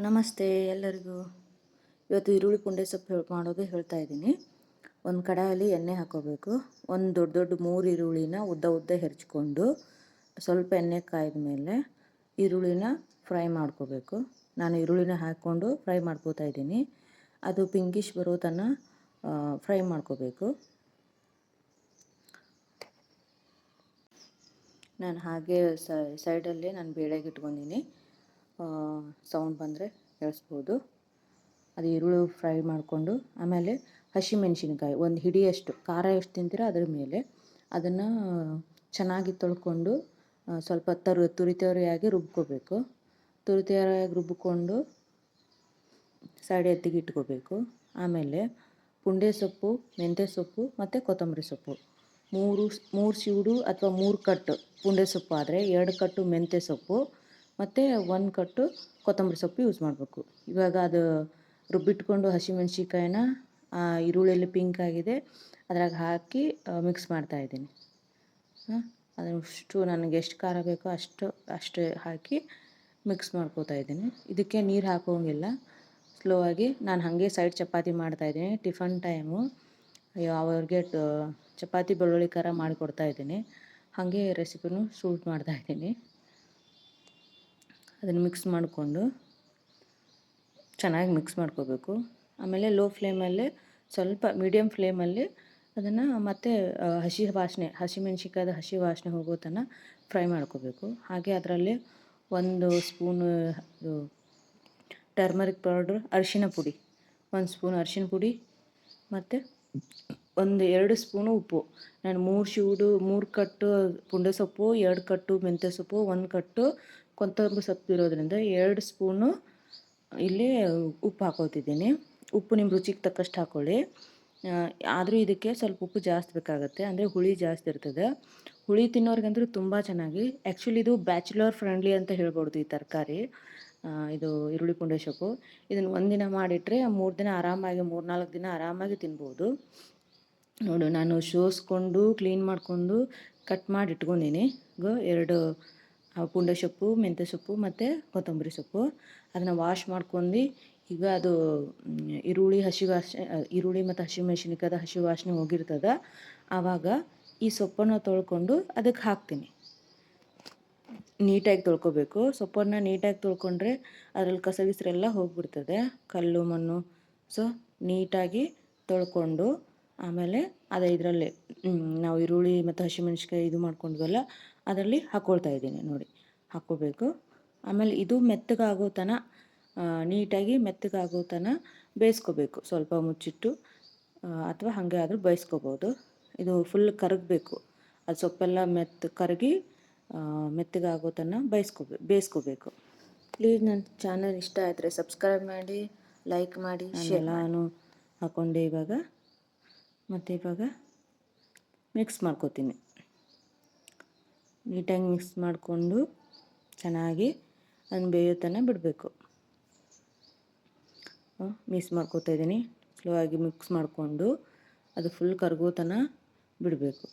ನಮಸ್ತೆ ಎಲ್ಲರಿಗೂ. ಇವತ್ತು ಈರುಳ್ಳಿ ಪುಂಡೆ ಸೊಪ್ಪು ಮಾಡೋದು ಹೇಳ್ತಾ ಇದ್ದೀನಿ. ಒಂದು ಕಡಾಯಲ್ಲಿ ಎಣ್ಣೆ ಹಾಕೋಬೇಕು. ಒಂದು ದೊಡ್ಡ ದೊಡ್ಡ 3 ಈರುಳ್ಳಿನ ಉದ್ದ ಹೆರ್ಚ್ಕೊಂಡು ಸ್ವಲ್ಪ ಎಣ್ಣೆ ಕಾಯ್ದ ಮೇಲೆ ಈರುಳ್ಳಿನ ಫ್ರೈ ಮಾಡ್ಕೋಬೇಕು. ನಾನು ಈರುಳ್ಳಿನ ಹಾಕ್ಕೊಂಡು ಫ್ರೈ ಮಾಡ್ಕೋತಾ ಇದ್ದೀನಿ. ಅದು ಪಿಂಕಿಶ್ ಬರೋ ತನಕ ಫ್ರೈ ಮಾಡ್ಕೋಬೇಕು. ನಾನು ಹಾಗೆ ಸೈಡಲ್ಲಿ ನಾನು ಬೇಳೆಗೆ ಇಟ್ಕೊಂಡಿನಿ. ಸೌಂಡ್ ಬಂದರೆ ಕೇಳಿಸ್ಬೋದು. ಅದು ಈರುಳ್ಳಿ ಫ್ರೈ ಮಾಡಿಕೊಂಡು ಆಮೇಲೆ ಹಸಿಮೆಣ್ಸಿನ್ಕಾಯಿ ಒಂದು ಹಿಡಿಯಷ್ಟು, ಖಾರ ಎಷ್ಟು ತಿಂತೀರೋ ಅದ್ರ ಮೇಲೆ ಅದನ್ನು ಚೆನ್ನಾಗಿ ತೊಳ್ಕೊಂಡು ಸ್ವಲ್ಪ ತುರಿಯಾಗಿ ರುಬ್ಕೋಬೇಕು. ತುರಿಯಾಗಿ ರುಬ್ಬಿಕೊಂಡು ಸೈಡ್ ಎತ್ತಿಗೆ ಇಟ್ಕೋಬೇಕು. ಆಮೇಲೆ ಪುಂಡೆ ಸೊಪ್ಪು, ಮೆಂತ್ಯ ಸೊಪ್ಪು ಮತ್ತು ಕೊತ್ತಂಬರಿ ಸೊಪ್ಪು ಮೂರು ಸೀಡು ಅಥವಾ 3 ಕಟ್ಟು ಪುಂಡೆ ಸೊಪ್ಪು ಆದರೆ 2 ಕಟ್ಟು ಮೆಂತ್ಯ ಸೊಪ್ಪು ಮತ್ತು 1 ಕಟ್ಟು ಕೊತ್ತಂಬರಿ ಸೊಪ್ಪು ಯೂಸ್ ಮಾಡಬೇಕು. ಇವಾಗ ಅದು ರುಬ್ಬಿಟ್ಕೊಂಡು ಹಸಿಮೆಣ್ಸಿಕಾಯಿನ ಈರುಳ್ಳಿಯಲ್ಲಿ ಪಿಂಕ್ ಆಗಿದೆ ಅದ್ರಾಗ ಹಾಕಿ ಮಿಕ್ಸ್ ಮಾಡ್ತಾಯಿದ್ದೀನಿ. ಅದಷ್ಟು ನನಗೆ ಎಷ್ಟು ಖಾರ ಬೇಕೋ ಅಷ್ಟು ಹಾಕಿ ಮಿಕ್ಸ್ ಮಾಡ್ಕೋತಾ ಇದ್ದೀನಿ. ಇದಕ್ಕೆ ನೀರು ಹಾಕೋಂಗಿಲ್ಲ. ಸ್ಲೋ ಆಗಿ ನಾನು ಹಾಗೆ ಸೈಡ್ ಚಪಾತಿ ಮಾಡ್ತಾಯಿದ್ದೀನಿ. ಟಿಫನ್ ಟೈಮು ಅವ್ರಿಗೆ ಚಪಾತಿ ಬೆಳ್ಳುಳ್ಳಿ ಖಾರ ಮಾಡಿಕೊಡ್ತಾಯಿದ್ದೀನಿ. ಹಾಗೆ ರೆಸಿಪಿನೂ ಶೂಟ್ ಮಾಡ್ತಾಯಿದ್ದೀನಿ. ಅದನ್ನು ಮಿಕ್ಸ್ ಮಾಡಿಕೊಂಡು ಚೆನ್ನಾಗಿ ಮಿಕ್ಸ್ ಮಾಡ್ಕೋಬೇಕು. ಆಮೇಲೆ ಲೋ ಫ್ಲೇಮಲ್ಲೇ ಸ್ವಲ್ಪ ಮೀಡಿಯಮ್ ಫ್ಲೇಮಲ್ಲಿ ಅದನ್ನು ಮತ್ತೆ ಹಸಿಮೆಣ್ಸಿಕಾಯ್ದು ಹಸಿ ವಾಸನೆ ಹೋಗೋ ತನಕ ಫ್ರೈ ಮಾಡ್ಕೋಬೇಕು. ಹಾಗೆ ಅದರಲ್ಲಿ 1 ಸ್ಪೂನು ಟರ್ಮರಿಕ್ ಪೌಡ್ರ್, ಅರಿಶಿನ ಪುಡಿ, 1 ಸ್ಪೂನ್ ಅರಿಶಿನ ಪುಡಿ ಮತ್ತು 2 ಸ್ಪೂನು ಉಪ್ಪು. ನಾನು 3 ಕಟ್ಟು ಪುಂಡೆ ಸೊಪ್ಪು, 2 ಕಟ್ಟು ಮೆಂತ್ಯ ಸೊಪ್ಪು, 1 ಕಟ್ಟು ಕೊತ್ತಂಬರಿ ಸೊಪ್ಪು ಇರೋದ್ರಿಂದ 2 ಸ್ಪೂನು ಇಲ್ಲಿ ಉಪ್ಪು ಹಾಕೋತಿದ್ದೀನಿ. ಉಪ್ಪು ನಿಮ್ಮ ರುಚಿಗೆ ತಕ್ಕಷ್ಟು ಹಾಕ್ಕೊಳ್ಳಿ. ಆದರೂ ಇದಕ್ಕೆ ಸ್ವಲ್ಪ ಉಪ್ಪು ಜಾಸ್ತಿ ಬೇಕಾಗುತ್ತೆ, ಅಂದರೆ ಹುಳಿ ಜಾಸ್ತಿ ಇರ್ತದೆ. ಹುಳಿ ತಿನ್ನೋರಿಗಂತೂ ತುಂಬ ಚೆನ್ನಾಗಿ. ಆ್ಯಕ್ಚುಲಿ ಇದು ಬ್ಯಾಚುಲರ್ ಫ್ರೆಂಡ್ಲಿ ಅಂತ ಹೇಳ್ಬೋದು ಈ ತರಕಾರಿ. ಇದು ಈರುಳ್ಳಿ ಪುಂಡೆ ಸೊಪ್ಪು ಇದನ್ನು ಒಂದಿನ ಮಾಡಿಟ್ರೆ 3 ದಿನ ಆರಾಮಾಗಿ 3-4 ದಿನ ಆರಾಮಾಗಿ ತಿನ್ಬೋದು. ನೋಡು, ನಾನು ಸೋಸ್ಕೊಂಡು ಕ್ಲೀನ್ ಮಾಡಿಕೊಂಡು ಕಟ್ ಮಾಡಿ ಇಟ್ಕೊಂಡಿನಿ. 2 ಪುಂಡೆ ಸೊಪ್ಪು, ಮೆಂತ್ಯ ಸೊಪ್ಪು ಮತ್ತು ಕೊತ್ತಂಬರಿ ಸೊಪ್ಪು ಅದನ್ನು ವಾಶ್ ಮಾಡ್ಕೊಂಡು ಈಗ ಅದು ಈರುಳ್ಳಿ ಮತ್ತು ಹಸಿಮೆಣ್ಸಿನ್ಕಾಯ್ದು ಹಸಿ ವಾಸನೆ ಹೋಗಿರ್ತದೆ. ಆವಾಗ ಈ ಸೊಪ್ಪನ್ನು ತೊಳ್ಕೊಂಡು ಅದಕ್ಕೆ ಹಾಕ್ತೀನಿ. ನೀಟಾಗಿ ತೊಳ್ಕೊಬೇಕು. ಸೊಪ್ಪನ್ನು ನೀಟಾಗಿ ತೊಳ್ಕೊಂಡ್ರೆ ಅದರಲ್ಲಿ ಕಸಗಿಸ್ರೆಲ್ಲ ಹೋಗಿಬಿಡ್ತದೆ, ಕಲ್ಲು ಮಣ್ಣು. ಸೊ ನೀಟಾಗಿ ತೊಳ್ಕೊಂಡು ಆಮೇಲೆ ಇದರಲ್ಲಿ ನಾವು ಈರುಳ್ಳಿ ಮತ್ತು ಹಸಿಮೆಣ್ಸಿನ್ಕಾಯಿ ಇದು ಮಾಡ್ಕೊಂಡ್ವಲ್ಲ ಅದರಲ್ಲಿ ಹಾಕ್ಕೊಳ್ತಾ ಇದ್ದೀನಿ. ನೋಡಿ, ಹಾಕ್ಕೋಬೇಕು. ಆಮೇಲೆ ಇದು ಮೆತ್ತಗಾಗೋ ತನಕ ನೀಟಾಗಿ ಮೆತ್ತಗಾಗೋ ತನಕ ಬೇಯಿಸ್ಕೋಬೇಕು. ಸ್ವಲ್ಪ ಮುಚ್ಚಿಟ್ಟು ಅಥವಾ ಹಾಗೆ ಆದರೂ ಬೇಯಿಸ್ಕೋಬೋದು. ಇದು ಫುಲ್ ಕರಗಬೇಕು. ಅದು ಸೊಪ್ಪೆಲ್ಲ ಕರಗಿ ಮೆತ್ತಗಾಗೋ ತನಕ ಬೇಯಿಸ್ಕೋಬೇಕು. ಪ್ಲೀಸ್ ನನ್ನ ಚಾನಲ್ ಇಷ್ಟ ಆದರೆ ಸಬ್ಸ್ಕ್ರೈಬ್ ಮಾಡಿ, ಲೈಕ್ ಮಾಡಿ, ಎಲ್ಲನೂ ಹಾಕ್ಕೊಂಡೆ. ಇವಾಗ ಮಿಕ್ಸ್ ಮಾಡ್ಕೋತೀನಿ. ನೀಟಾಗಿ ಮಿಕ್ಸ್ ಮಾಡಿಕೊಂಡು ಚೆನ್ನಾಗಿ ಅದನ್ನು ಬೇಯೋ ತನಕ ಬಿಡಬೇಕು. ಮಿಕ್ಸ್ ಮಾಡ್ಕೋತಾ ಇದ್ದೀನಿ. ಸ್ಲೋ ಆಗಿ ಮಿಕ್ಸ್ ಮಾಡಿಕೊಂಡು ಅದು ಫುಲ್ ಕರಗೋ ತನಕ ಬಿಡಬೇಕು.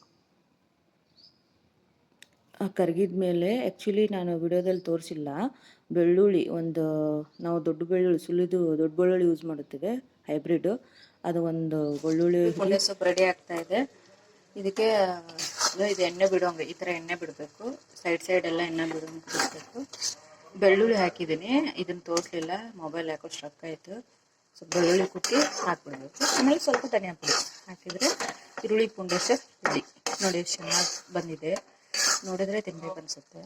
ಕರಗಿದ ಮೇಲೆ ಆ್ಯಕ್ಚುಲಿ ನಾನು ವಿಡಿಯೋದಲ್ಲಿ ತೋರಿಸಿಲ್ಲ, ಬೆಳ್ಳುಳ್ಳಿ ನಾವು ದೊಡ್ಡ ಬೆಳ್ಳುಳ್ಳಿ ಸುಲಿದು ದೊಡ್ಡ ಬೆಳ್ಳುಳ್ಳಿ ಯೂಸ್ ಮಾಡುತ್ತೇವೆ, ಹೈಬ್ರಿಡ್. ಅದು ಒಂದು ಬೆಳ್ಳುಳ್ಳಿ ಪುಂಡೆ ಸೊಪ್ಪು ರೆಡಿ ಆಗ್ತಾ ಇದೆ. ಇದಕ್ಕೆ ಇದು ಎಣ್ಣೆ ಬಿಡೋಂಗೆ ಈ ಥರ ಎಣ್ಣೆ ಬಿಡಬೇಕು. ಸೈಡ್ ಎಲ್ಲ ಎಣ್ಣೆ ಬಿಡೋಂಗೆ ಬಿಡಬೇಕು. ಬೆಳ್ಳುಳ್ಳಿ ಹಾಕಿದ್ದೀನಿ, ಇದನ್ನು ತೋರಿಸಲಿಲ್ಲ, ಮೊಬೈಲ್ ಯಾಕೋ ಸ್ಟ್ರಕ್ ಆಯಿತು. ಸ್ವಲ್ಪ ಬೆಳ್ಳುಳ್ಳಿ ಕುಟ್ಟಿ ಹಾಕ್ಬಿಡ್ಬೇಕು. ಆಮೇಲೆ ಸ್ವಲ್ಪ ಧನಿಯಾ ಪುಡಿ ಹಾಕಿದರೆ ಈರುಳ್ಳಿ ಪುಂಡೆ ಸೊಪ್ಪು ರೆಡಿ. ನೋಡಿ, ಚೆನ್ನಾಗಿ ಬಂದಿದೆ. ನೋಡಿದ್ರೆ ತಿನ್ಬೇಕು ಅನಿಸುತ್ತೆ.